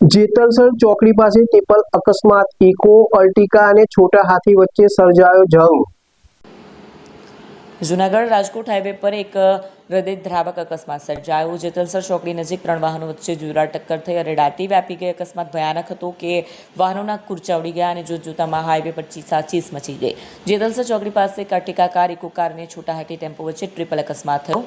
જેતલસર ચોકડી પાસે ટેપલ અકસ્માત, ઇકો અર્ટિકા અને છોટા હાથી વચ્ચે સર્જાયો જંગ। જૂનાગઢ રાજકોટ હાઈવે પર એક હૃદયદ્રાવક અકસ્માત સર્જાયો। જેતલસર ચોકડી નજીક 3 વાહનો વચ્ચે જોરદાર ટક્કર થઈ અરેડાટી વ્યાપી ગઈ। અકસ્માત ભયાનક હતો કે વાહનોના કૂરચા ઉડી ગયા અને જોતજોતામાં હાઈવે પર ચીસાચીસ મચી ગઈ। જેતલસર ચોકડી પાસે એક અર્ટિકા કાર, ઇકો કાર અને છોટા હાથી ટેમ્પો વચ્ચે ટ્રિપલ અકસ્માત થયો।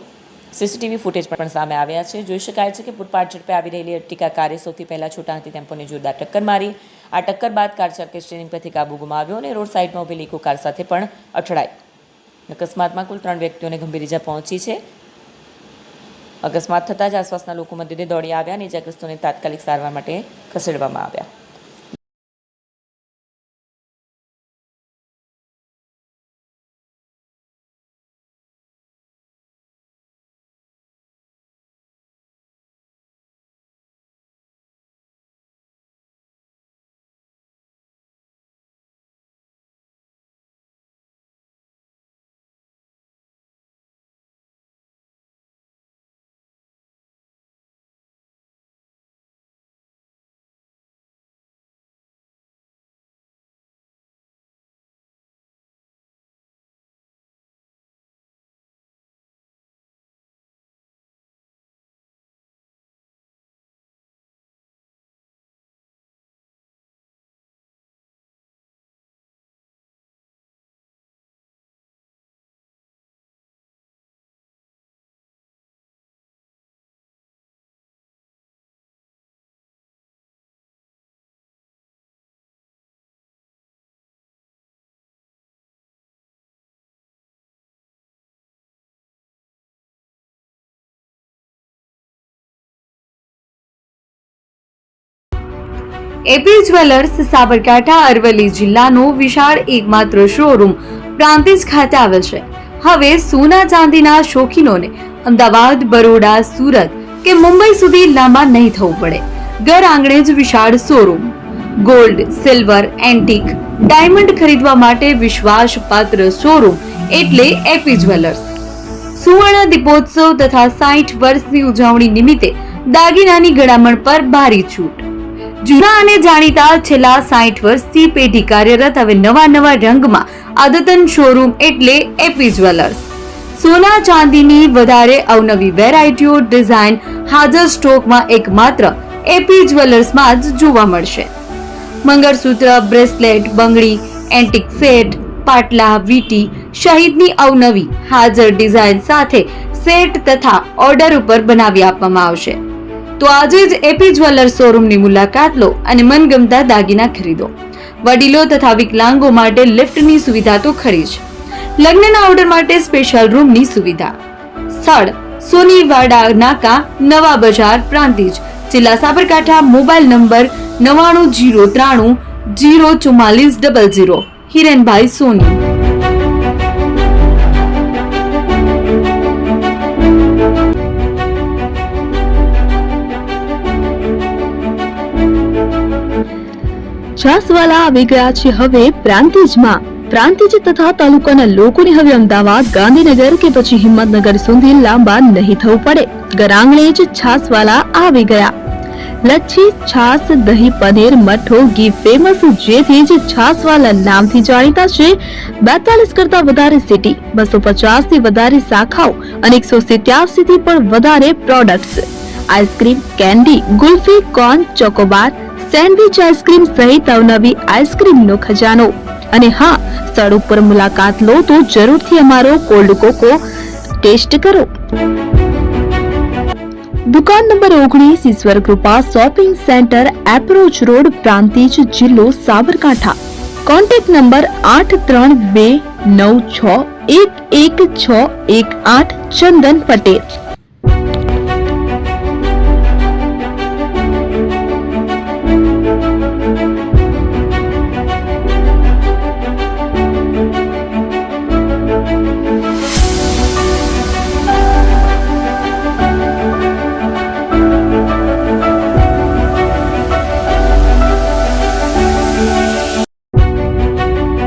સીસીટીવી ફૂટેજ પણ સામે આવ્યા છે। જોઈ શકાય છે કે પૂરપાટ ઝડપે આવી રહેલી અર્ટિકા કારે સૌથી પહેલા છોટા હાથી ટેમ્પોને જોરદાર ટક્કર મારી। આ ટક્કર બાદ કાર ચાલકે સ્ટીયરિંગ પરથી કાબુ ગુમાવ્યો અને રોડ સાઈડમાં ઉભેલી ઇકો કાર સાથે પણ અથડાઈ। અકસ્માતમાં કુલ 3 વ્યક્તિઓને ગંભીર ઇજા પહોંચી છે। અકસ્માત થતાં જ આસપાસના લોકો મદદે દોડી આવ્યા અને ઇજાગ્રસ્તોને તાત્કાલિક સારવાર માટે ખસેડવામાં આવ્યા। એપી જ્વેલર્સ સાબરકાંઠા અરવલ્લી જિલ્લાનો વિશાળ એકમાત્ર શોરૂમ પ્રાંતિજ ખાતે આવેલ છે। હવે સોના ચાંદીના શોખીનોને અમદાવાદ, બરોડા, સુરત કે મુંબઈ સુધી લાંબા નહીં થવું પડે। ઘર આંગણે જ વિશાળ showroom. Gold, silver, antique, diamond ખરીદવા માટે વિશ્વાસપાત્ર શોરૂમ એટલે એપી જ્વેલર્સ। સુવર્ણ દીપોત્સવ તથા 60 વર્ષની ઉજવણી નિમિત્તે દાગીનાની ગળામણ પર ભારી છૂટ। જૂના અને જાણીતા છેલ્લા 60 વર્ષથી પેઢી કાર્યરત હવે નવા રંગમાં અદ્યતન શોરૂમ એટલે એપી જ્વેલર્સ। સોના ચાંદીની વધારે અવનવી વેરાયટીઓ, ડિઝાઇન હાજર સ્ટોકમાં એકમાત્ર એપી જ્વેલર્સમાં જ જોવા મળશે। મંગળસૂત્ર, બ્રેસલેટ, બંગડી, એન્ટિક સેટ, પાટલા, વીટી સહિતની અવનવી હાજર ડિઝાઇન સાથે સેટ તથા ઓર્ડર ઉપર બનાવી આપવામાં આવશે। તો આજે જ એપી જ્વેલર્સ શોરૂમની મુલાકાત લો અને મનગમતા દાગીના ખરીદો। વડીલો તથા વિકલાંગો માટે લિફ્ટની સુવિધા તો ખરી જ, લગ્નના ઓર્ડર માટે સ્પેશિયલ રૂમની સુવિધા। સ્થળ સોનીવાડા નાકા, નવા બજાર, પ્રાંતિજ, જિલ્લા સાબરકાંઠા। Mobile number 9903 04400। હિરેનભાઈ સોની। છાસવાલા આવી ગયા છે હવે પ્રાંતિજમાં। પ્રાંતિજ તથા તાલુકાના લોકોને હવે અમદાવાદ, ગાંધીનગર કે પછી હિંમતનગર સુધી લાંબા નહીં થવું પડે। ઘર આંગણે જ છાસવાલા આવી ગયા। લચ્છી, છાસ, દહીં, પનીર, મઠ્ઠો, ઘી ફેમસ, જેથી જ છાસવાલા નામથી જાણીતા છે। 42 કરતા વધારે સિટી, 250 થી વધારે શાખાઓ અને 187 થી પણ વધારે products. Ice cream, candy, kulfi, corn, Chocobar, sandwich ice cream સહિત અવનવી આઈસ્ક્રીમનો ખજાનો। અને હા, સ્થળ ઉપર મુલાકાત લો તો જરૂરથી અમારો કોલ્ડ કોકો ટેસ્ટ કરો। દુકાન number 19, Ishwar Krupa shopping centre, approach road, Prantij, જિલ્લો સાબરકાંઠા। Contact number 8329611618 Chandan Patel.